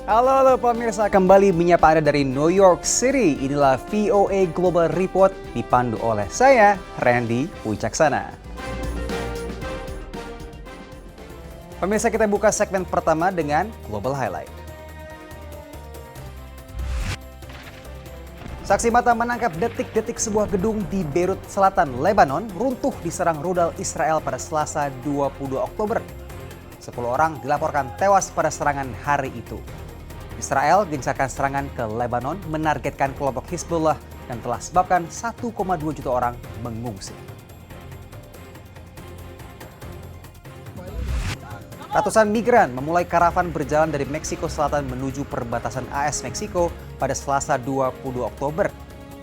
Halo pemirsa, kembali menyapa Anda dari New York City. Inilah VOA Global Report dipandu oleh saya, Randy Wicaksana. Pemirsa, kita buka segmen pertama dengan Global Highlight. Saksi mata menangkap detik-detik sebuah gedung di Beirut Selatan, Lebanon, runtuh diserang rudal Israel pada Selasa 22 Oktober. 10 orang dilaporkan tewas pada serangan hari itu. Israel gencarkan serangan ke Lebanon menargetkan kelompok Hizbullah dan telah sebabkan 1,2 juta orang mengungsi. Ratusan migran memulai karavan berjalan dari Meksiko Selatan menuju perbatasan AS Meksiko pada Selasa 20 Oktober.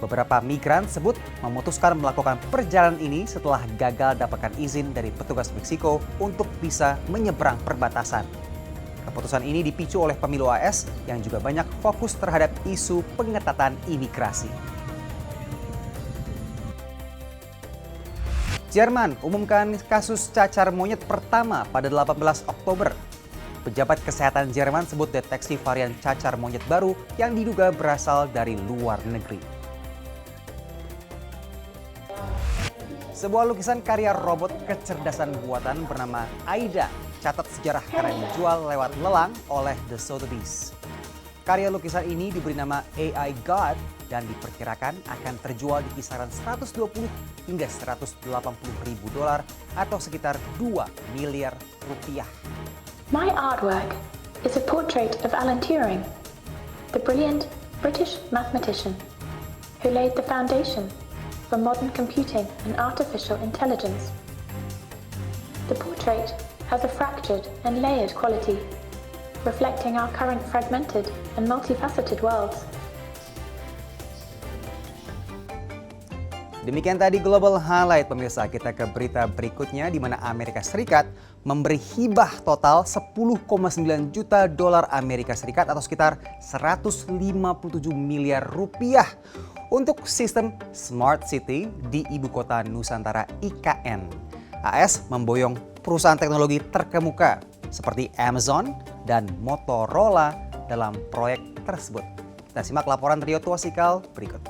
Beberapa migran sebut memutuskan melakukan perjalanan ini setelah gagal dapatkan izin dari petugas Meksiko untuk bisa menyeberang perbatasan. Keputusan ini dipicu oleh pemilu AS yang juga banyak fokus terhadap isu pengetatan imigrasi. Jerman umumkan kasus cacar monyet pertama pada 18 Oktober. Pejabat kesehatan Jerman sebut deteksi varian cacar monyet baru yang diduga berasal dari luar negeri. Sebuah lukisan karya robot kecerdasan buatan bernama Aida catat sejarah karena dijual lewat lelang oleh The Sotheby's. Karya lukisan ini diberi nama AI God dan diperkirakan akan terjual di kisaran 120 hingga 180 ribu dolar atau sekitar 2 miliar rupiah. My artwork is a portrait of Alan Turing, the brilliant British mathematician who laid the foundation for modern computing and artificial intelligence. The portrait has a fractured and layered quality, reflecting our current fragmented and multifaceted worlds. Demikian tadi Global Highlight, pemirsa. Kita ke berita berikutnya di mana Amerika Serikat memberi hibah total 10,9 juta dolar Amerika Serikat atau sekitar 157 miliar rupiah untuk sistem Smart City di ibu kota Nusantara IKN. AS memboyong perusahaan teknologi terkemuka seperti Amazon dan Motorola dalam proyek tersebut. Kita simak laporan Rio Tuasikal berikut.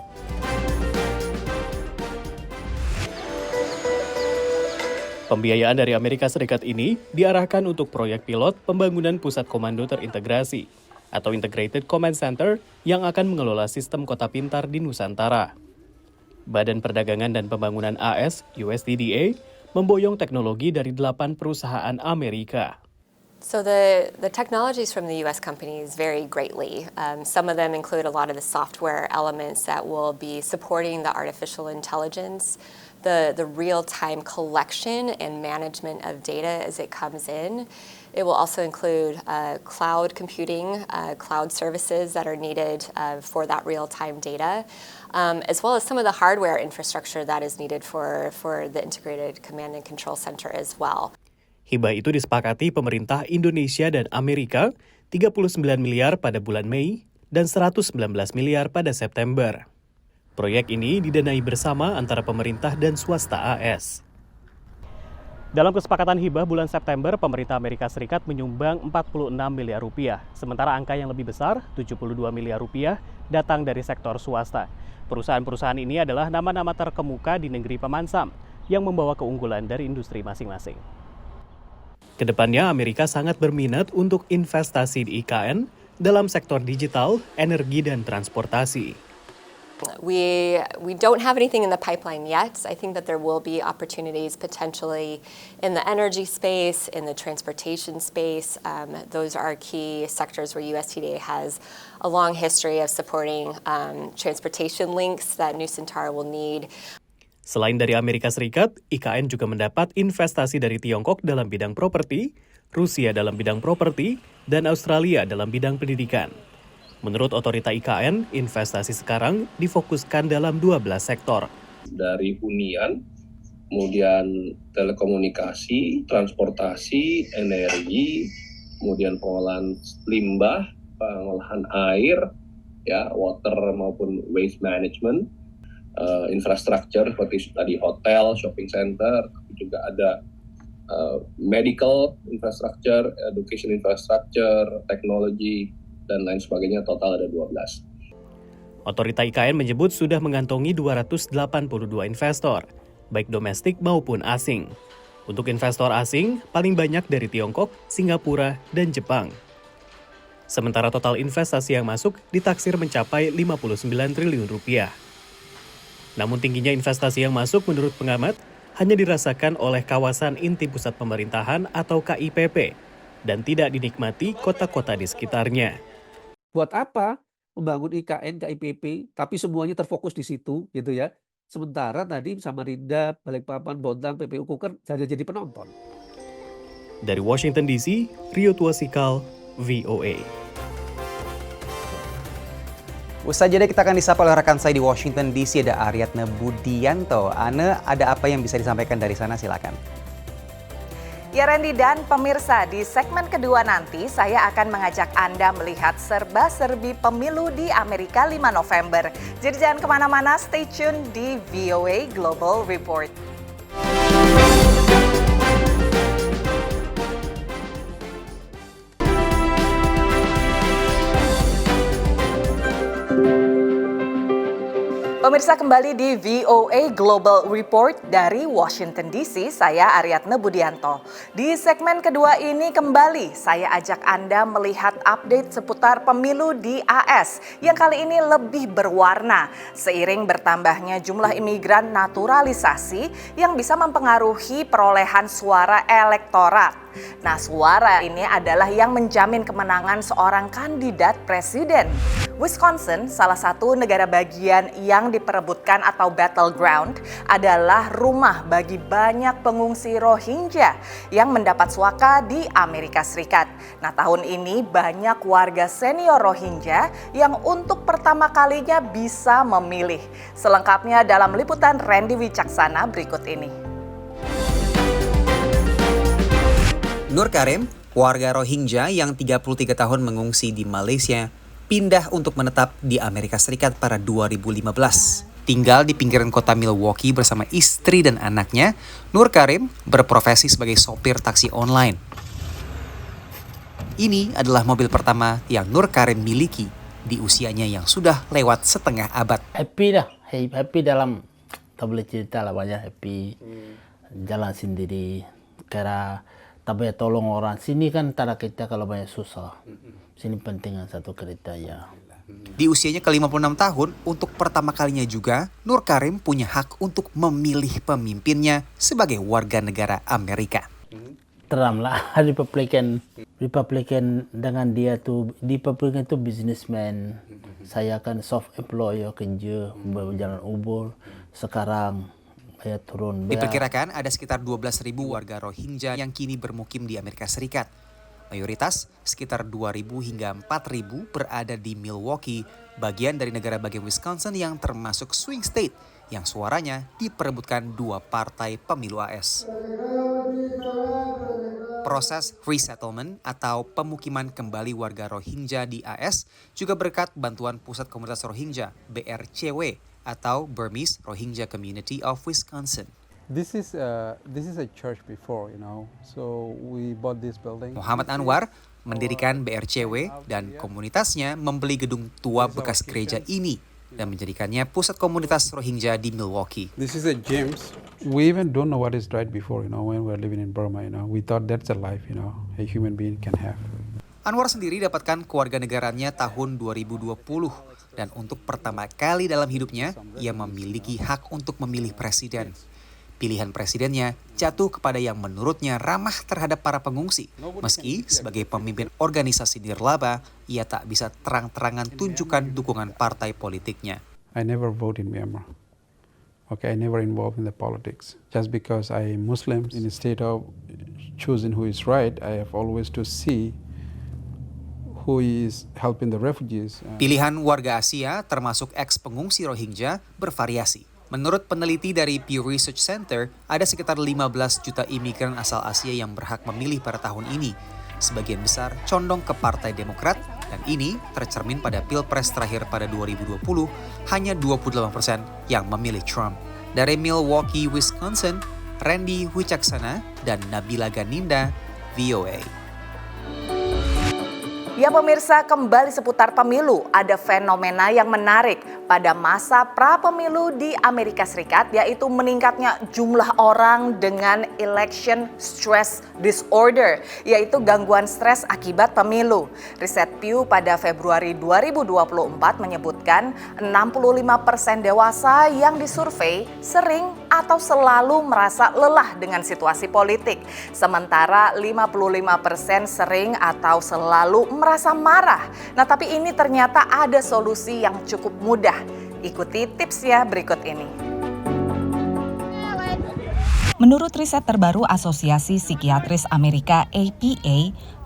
Pembiayaan dari Amerika Serikat ini diarahkan untuk proyek pilot pembangunan pusat komando terintegrasi atau Integrated Command Center yang akan mengelola sistem kota pintar di Nusantara. Badan Perdagangan dan Pembangunan AS, USTDA, memboyong teknologi dari 8 perusahaan Amerika. So the technologies from the U.S. companies vary greatly. Some of them include a lot of the software elements that will be supporting the artificial intelligence, the real-time collection and management of data as it comes in. It will also include cloud computing, cloud services that are needed for that real-time data, as well as some of the hardware infrastructure that is needed for the integrated command and control center as well. Hibah itu disepakati pemerintah Indonesia dan Amerika 39 miliar pada bulan Mei dan 119 miliar pada September. Proyek ini didanai bersama antara pemerintah dan swasta AS. Dalam kesepakatan hibah bulan September, pemerintah Amerika Serikat menyumbang 46 miliar rupiah, sementara angka yang lebih besar, 72 miliar rupiah, datang dari sektor swasta. Perusahaan-perusahaan ini adalah nama-nama terkemuka di negeri pemansam yang membawa keunggulan dari industri masing-masing. Kedepannya, Amerika sangat berminat untuk investasi di IKN dalam sektor digital, energi, dan transportasi. We don't have anything in the pipeline yet. I think that there will be opportunities potentially in the energy space, in the transportation space. Those are key sectors where USTDA has a long history of supporting transportation links that Nusantara will need. Selain dari Amerika Serikat, IKN juga mendapat investasi dari Tiongkok dalam bidang properti, Rusia dalam bidang properti, dan Australia dalam bidang pendidikan. Menurut otorita IKN, investasi sekarang difokuskan dalam 12 sektor. Dari hunian, kemudian telekomunikasi, transportasi, energi, kemudian pengolahan limbah, pengolahan air, ya, water maupun waste management, infrastruktur seperti tadi hotel, shopping center, tapi juga ada medical infrastructure, education infrastructure, teknologi, dan lain sebagainya, total ada 12. Otorita IKN menyebut sudah mengantongi 282 investor, baik domestik maupun asing. Untuk investor asing, paling banyak dari Tiongkok, Singapura, dan Jepang. Sementara total investasi yang masuk ditaksir mencapai 59 triliun rupiah. Namun tingginya investasi yang masuk menurut pengamat hanya dirasakan oleh kawasan inti pusat pemerintahan atau KIPP dan tidak dinikmati kota-kota di sekitarnya. Buat apa membangun IKN, KIPP, tapi semuanya terfokus di situ, gitu ya. Sementara tadi Samarinda, Balikpapan, Bontang, PPU Kuker jadi penonton. Dari Washington DC, Rio Tuasikal, VOA. Usai jeda kita akan disapa oleh rekan saya di Washington DC, ada Aryatna Budianto. Ana, ada apa yang bisa disampaikan dari sana? Silakan. Ya Randy dan pemirsa, di segmen kedua nanti saya akan mengajak Anda melihat serba-serbi pemilu di Amerika 5 November. Jadi jangan kemana-mana, stay tune di VOA Global Report. Pemirsa, kembali di VOA Global Report dari Washington DC, saya Aryatna Budianto. Di segmen kedua ini kembali saya ajak Anda melihat update seputar pemilu di AS yang kali ini lebih berwarna seiring bertambahnya jumlah imigran naturalisasi yang bisa mempengaruhi perolehan suara elektorat. Nah, suara ini adalah yang menjamin kemenangan seorang kandidat presiden. Wisconsin, salah satu negara bagian yang diperebutkan atau battleground, adalah rumah bagi banyak pengungsi Rohingya yang mendapat suaka di Amerika Serikat. Nah, tahun ini banyak warga senior Rohingya yang untuk pertama kalinya bisa memilih. Selengkapnya dalam liputan Randy Wicaksana berikut ini. Nur Karim, warga Rohingya yang 33 tahun mengungsi di Malaysia, pindah untuk menetap di Amerika Serikat pada 2015. Tinggal di pinggiran kota Milwaukee bersama istri dan anaknya, Nur Karim berprofesi sebagai sopir taksi online. Ini adalah mobil pertama yang Nur Karim miliki di usianya yang sudah lewat setengah abad. Happy dalam, tak boleh cerita lah, banyak happy. Jalan sendiri, kira tak boleh tolong orang. Sini kan tak kita kalau banyak susah. Sini penting satu kereta ya. Di usianya ke-56 tahun, untuk pertama kalinya juga, Nur Karim punya hak untuk memilih pemimpinnya sebagai warga negara Amerika. Trump lah, Republican dengan dia tuh, Republican itu businessman. Saya kan soft employer, kerja, berjalan ubur. Sekarang saya turun. Diperkirakan ada sekitar 12.000 warga Rohingya yang kini bermukim di Amerika Serikat. Mayoritas, sekitar 2.000 hingga 4.000 berada di Milwaukee, bagian dari negara bagian Wisconsin yang termasuk swing state, yang suaranya diperebutkan dua partai pemilu AS. Proses resettlement atau pemukiman kembali warga Rohingya di AS juga berkat bantuan Pusat Komunitas Rohingya, BRCW, atau Burmese Rohingya Community of Wisconsin. This is a church before, so we bought this building. Muhammad Anwar mendirikan BRCW dan komunitasnya membeli gedung tua bekas gereja ini dan menjadikannya pusat komunitas Rohingya di Milwaukee. This is a gym. We even don't know what is right before, when we're living in Burma, We thought that's a life, a human being can have. Anwar sendiri dapatkan kewarganegaranya tahun 2020 dan untuk pertama kali dalam hidupnya ia memiliki hak untuk memilih presiden. Pilihan presidennya jatuh kepada yang menurutnya ramah terhadap para pengungsi. Meski sebagai pemimpin organisasi nirlaba, ia tak bisa terang-terangan tunjukkan dukungan partai politiknya. I never vote in Myanmar. I never involved in the politics. Just because I am Muslim, instead of choosing who is right, I have always to see who is helping the refugees. Pilihan warga Asia, termasuk ex-pengungsi Rohingya, bervariasi. Menurut peneliti dari Pew Research Center, ada sekitar 15 juta imigran asal Asia yang berhak memilih pada tahun ini. Sebagian besar condong ke Partai Demokrat, dan ini tercermin pada Pilpres terakhir pada 2020, hanya 28% yang memilih Trump. Dari Milwaukee, Wisconsin, Randy Wicaksana dan Nabila Ganinda, VOA. Ya pemirsa, kembali seputar pemilu, ada fenomena yang menarik pada masa pra-pemilu di Amerika Serikat, yaitu meningkatnya jumlah orang dengan election stress disorder, yaitu gangguan stres akibat pemilu. Riset Pew pada Februari 2024 menyebutkan 65% dewasa yang disurvei sering atau selalu merasa lelah dengan situasi politik, sementara 55% sering atau selalu merasa marah. Nah, tapi ini ternyata ada solusi yang cukup mudah. Ikuti tipsnya berikut ini. Menurut riset terbaru Asosiasi Psikiatris Amerika APA,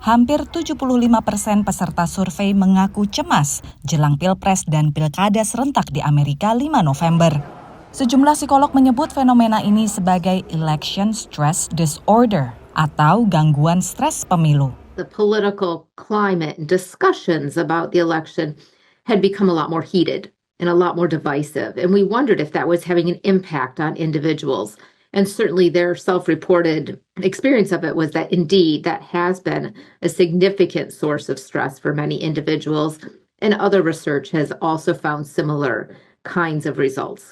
hampir 75% peserta survei mengaku cemas jelang Pilpres dan Pilkada serentak di Amerika 5 November. Sejumlah psikolog menyebut fenomena ini sebagai election stress disorder atau gangguan stres pemilu. The political climate and discussions about the election had become a lot more heated and a lot more divisive. And we wondered if that was having an impact on individuals. And certainly their self-reported experience of it was that indeed that has been a significant source of stress for many individuals. And other research has also found similar kinds of results.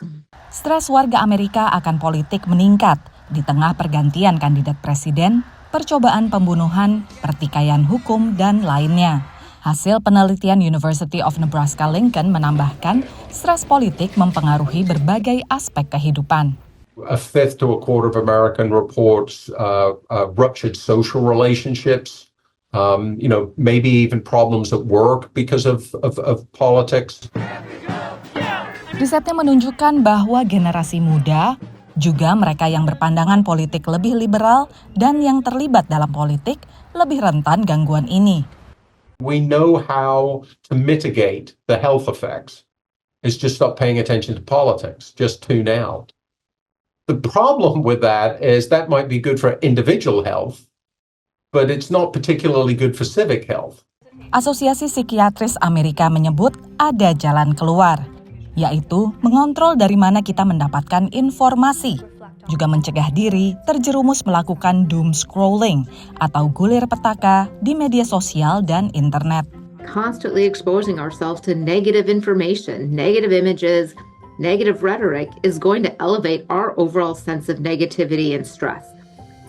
Stres warga Amerika akan politik meningkat di tengah pergantian kandidat presiden, percobaan pembunuhan, pertikaian hukum, dan lainnya. Hasil penelitian University of Nebraska-Lincoln menambahkan stres politik mempengaruhi berbagai aspek kehidupan. A fifth to a quarter of American reports ruptured social relationships, maybe even problems at work because of politics. Risetnya menunjukkan bahwa generasi muda, juga mereka yang berpandangan politik lebih liberal dan yang terlibat dalam politik, lebih rentan gangguan ini. We know how to mitigate the health effects. It's just stop paying attention to politics, just tune out. The problem with that is that might be good for individual health, but it's not particularly good for civic health. Asosiasi Psikiatris Amerika menyebut ada jalan keluar, yaitu mengontrol dari mana kita mendapatkan informasi, juga mencegah diri terjerumus melakukan doom scrolling atau gulir petaka di media sosial dan internet. Constantly exposing ourselves to negative information, negative images, negative rhetoric is going to elevate our overall sense of negativity and stress.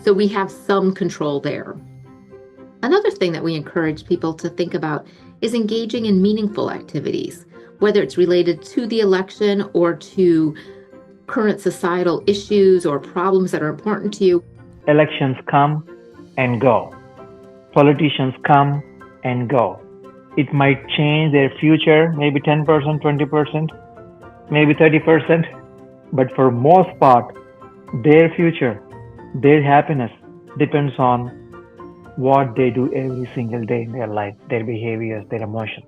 So we have some control there. Another thing that we encourage people to think about is engaging in meaningful activities, whether it's related to the election or to current societal issues or problems that are important to you. Elections come and go. Politicians come and go. It might change their future, maybe 10%, 20%, maybe 30%, but for most part, their future, their happiness depends on what they do every single day in their life, their behaviors, their emotions.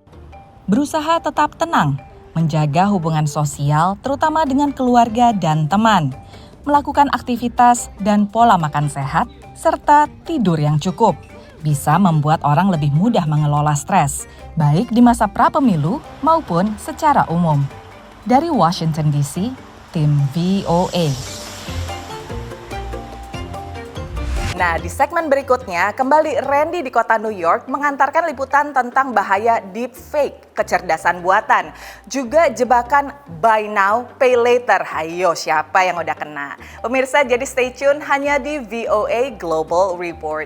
Berusaha tetap tenang, menjaga hubungan sosial terutama dengan keluarga dan teman, melakukan aktivitas dan pola makan sehat, serta tidur yang cukup, bisa membuat orang lebih mudah mengelola stres, baik di masa pra-pemilu maupun secara umum. Dari Washington DC, tim VOA. Nah, di segmen berikutnya, kembali Randy di kota New York mengantarkan liputan tentang bahaya deepfake, kecerdasan buatan. Juga jebakan buy now, pay later. Hayo, siapa yang udah kena? Pemirsa, jadi stay tune hanya di VOA Global Report.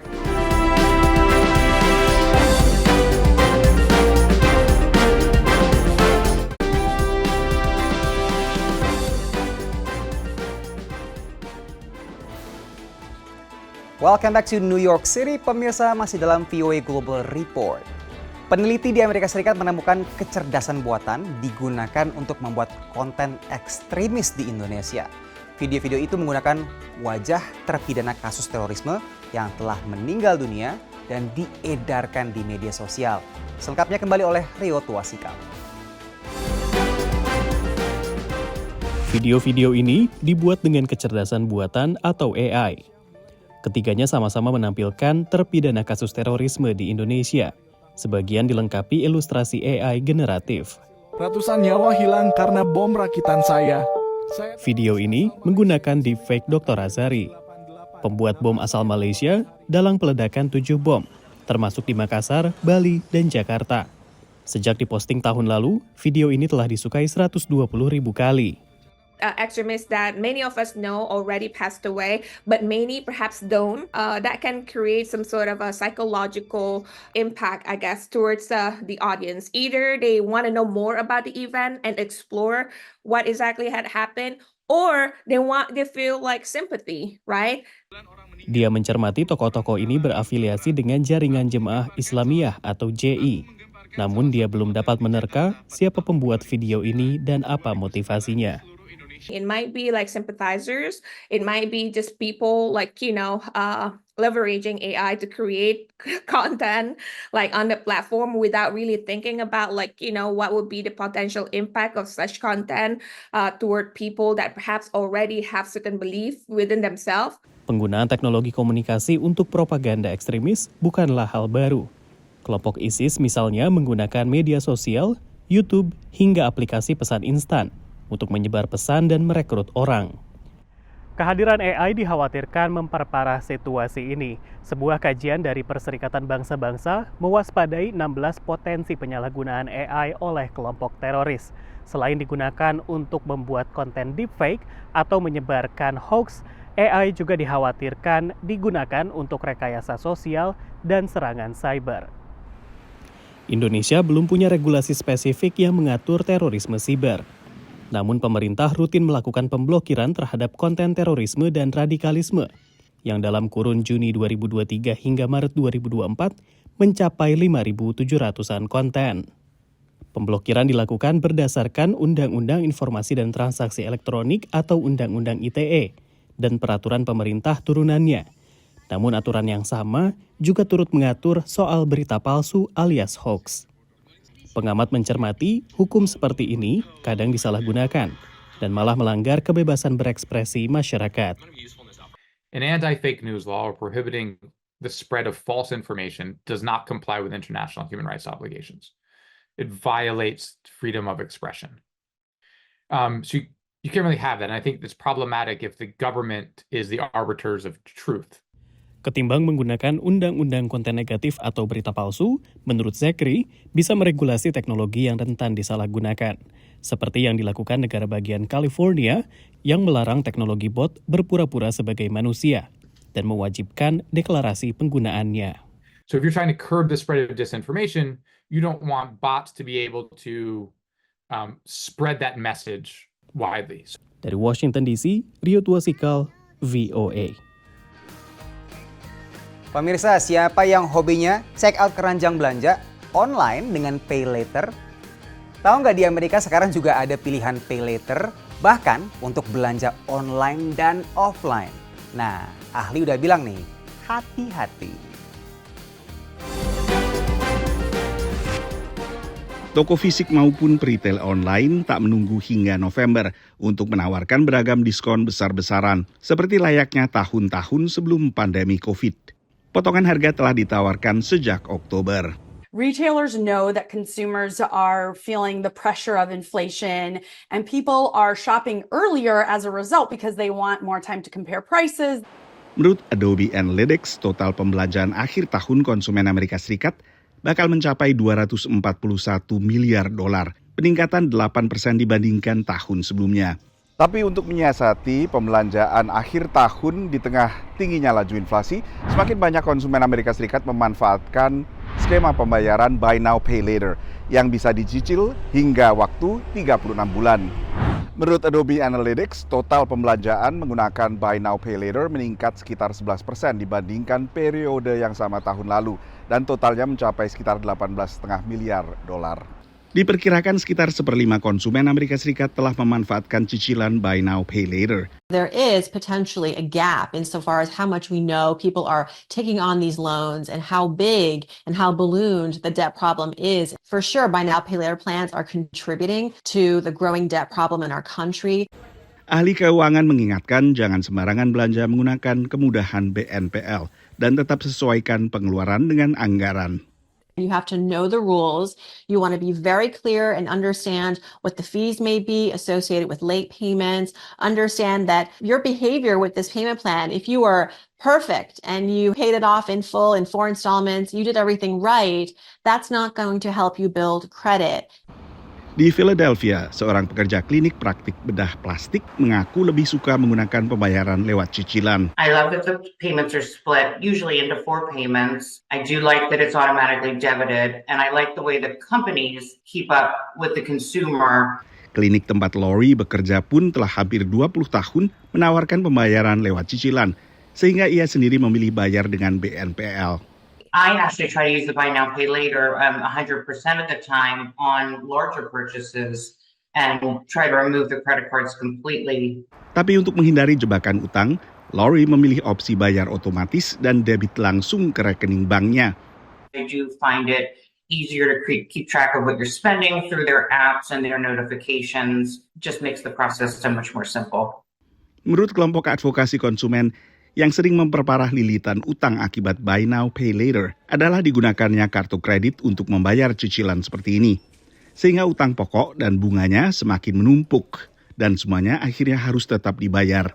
Welcome back to New York City, pemirsa, masih dalam VOA Global Report. Peneliti di Amerika Serikat menemukan kecerdasan buatan digunakan untuk membuat konten ekstremis di Indonesia. Video-video itu menggunakan wajah terpidana kasus terorisme yang telah meninggal dunia dan diedarkan di media sosial. Selengkapnya kembali oleh Rio Tuasikal. Video-video ini dibuat dengan kecerdasan buatan atau AI. Ketiganya sama-sama menampilkan terpidana kasus terorisme di Indonesia. Sebagian dilengkapi ilustrasi AI generatif. Ratusan nyawa hilang karena bom rakitan saya. Video ini menggunakan deepfake Dr. Azari, pembuat bom asal Malaysia, dalam peledakan 7 bom termasuk di Makassar, Bali, dan Jakarta. Sejak diposting tahun lalu, video ini telah disukai 120.000 kali. Extremists that many of us know already passed away, but many perhaps don't. That can create some sort of a psychological impact, I guess, towards the audience. Either they want to know more about the event and explore what exactly had happened, or they feel like sympathy, right? Dia mencermati tokoh-tokoh ini berafiliasi dengan jaringan Jemaah Islamiyah atau JI. Namun dia belum dapat menerka siapa pembuat video ini dan apa motivasinya. It might be like sympathizers. It might be just people like, leveraging AI to create content like on the platform without really thinking about what would be the potential impact of such content toward people that perhaps already have certain belief within themselves. Penggunaan teknologi komunikasi untuk propaganda ekstremis bukanlah hal baru. Kelompok ISIS misalnya menggunakan media sosial, YouTube, hingga aplikasi pesan instan untuk menyebar pesan dan merekrut orang. Kehadiran AI dikhawatirkan memperparah situasi ini. Sebuah kajian dari Perserikatan Bangsa-Bangsa mewaspadai 16 potensi penyalahgunaan AI oleh kelompok teroris. Selain digunakan untuk membuat konten deepfake atau menyebarkan hoax, AI juga dikhawatirkan digunakan untuk rekayasa sosial dan serangan cyber. Indonesia belum punya regulasi spesifik yang mengatur terorisme siber. Namun pemerintah rutin melakukan pemblokiran terhadap konten terorisme dan radikalisme yang dalam kurun Juni 2023 hingga Maret 2024 mencapai 5.700-an konten. Pemblokiran dilakukan berdasarkan Undang-Undang Informasi dan Transaksi Elektronik atau Undang-Undang ITE dan peraturan pemerintah turunannya. Namun aturan yang sama juga turut mengatur soal berita palsu alias hoax. Pengamat mencermati, hukum seperti ini kadang disalahgunakan dan malah melanggar kebebasan berekspresi masyarakat. An anti-fake news law prohibiting the spread of false information does not comply with international human rights obligations. It violates freedom of expression. So you can't really have that. And I think it's problematic if the government is the arbiters of truth. Ketimbang menggunakan undang-undang konten negatif atau berita palsu, menurut Zekri, bisa meregulasi teknologi yang rentan disalahgunakan. Seperti yang dilakukan negara bagian California yang melarang teknologi bot berpura-pura sebagai manusia dan mewajibkan deklarasi penggunaannya. So if you're trying to curb the spread of disinformation, you don't want bots to be able to spread that message widely. Dari Washington DC, Rio Tuasikal, VOA. Pemirsa, siapa yang hobinya check out keranjang belanja online dengan pay later? Tahu nggak di Amerika sekarang juga ada pilihan pay later, bahkan untuk belanja online dan offline. Nah, ahli udah bilang nih, hati-hati. Toko fisik maupun retail online tak menunggu hingga November untuk menawarkan beragam diskon besar-besaran, seperti layaknya tahun-tahun sebelum pandemi COVID. Potongan harga telah ditawarkan sejak Oktober. Retailers know that consumers are feeling the pressure of inflation and people are shopping earlier as a result because they want more time to compare prices. Menurut Adobe Analytics, total pembelanjaan akhir tahun konsumen Amerika Serikat bakal mencapai 241 miliar dolar, peningkatan 8% dibandingkan tahun sebelumnya. Tapi untuk menyiasati pembelanjaan akhir tahun di tengah tingginya laju inflasi, semakin banyak konsumen Amerika Serikat memanfaatkan skema pembayaran Buy Now Pay Later yang bisa dicicil hingga waktu 36 bulan. Menurut Adobe Analytics, total pembelanjaan menggunakan Buy Now Pay Later meningkat sekitar 11% dibandingkan periode yang sama tahun lalu dan totalnya mencapai sekitar 18,5 miliar dolar. Diperkirakan sekitar 1/5 konsumen Amerika Serikat telah memanfaatkan cicilan Buy Now Pay Later. There is potentially a gap insofar as how much we know people are taking on these loans and how big and how ballooned the debt problem is. For sure, Buy Now Pay Later plans are contributing to the growing debt problem in our country. Ahli keuangan mengingatkan jangan sembarangan belanja menggunakan kemudahan BNPL dan tetap sesuaikan pengeluaran dengan anggaran. You have to know the rules. You want to be very clear and understand what the fees may be associated with late payments. Understand that your behavior with this payment plan, if you were perfect and you paid it off in full in 4 installments, you did everything right, that's not going to help you build credit. Di Philadelphia, seorang pekerja klinik praktik bedah plastik mengaku lebih suka menggunakan pembayaran lewat cicilan. I love that the payments are split, usually into 4 payments. I do like that it's automatically debited, and I like the way the companies keep up with the consumer. Klinik tempat Lori bekerja pun telah hampir 20 tahun menawarkan pembayaran lewat cicilan, sehingga ia sendiri memilih bayar dengan BNPL. I actually try to use the buy now, pay later 100% of the time on larger purchases and try to remove the credit cards completely. Tapi untuk menghindari jebakan utang, Lori memilih opsi bayar otomatis dan debit langsung ke rekening banknya. I do find it easier to keep track of what you're spending through their apps and their notifications. Just makes the process so much more simple. Menurut kelompok advokasi konsumen, yang sering memperparah lilitan utang akibat buy now, pay later adalah digunakannya kartu kredit untuk membayar cicilan seperti ini. Sehingga utang pokok dan bunganya semakin menumpuk dan semuanya akhirnya harus tetap dibayar.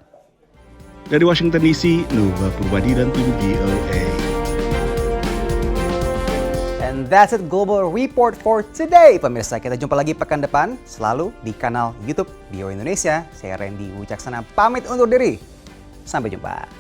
Dari Washington DC, Nova Purwadi dan tim VOA. And that's it, Global Report for today. Pemirsa, kita jumpa lagi pekan depan selalu di kanal YouTube VOA Indonesia. Saya Randy Wicaksana pamit undur diri. Sampai jumpa.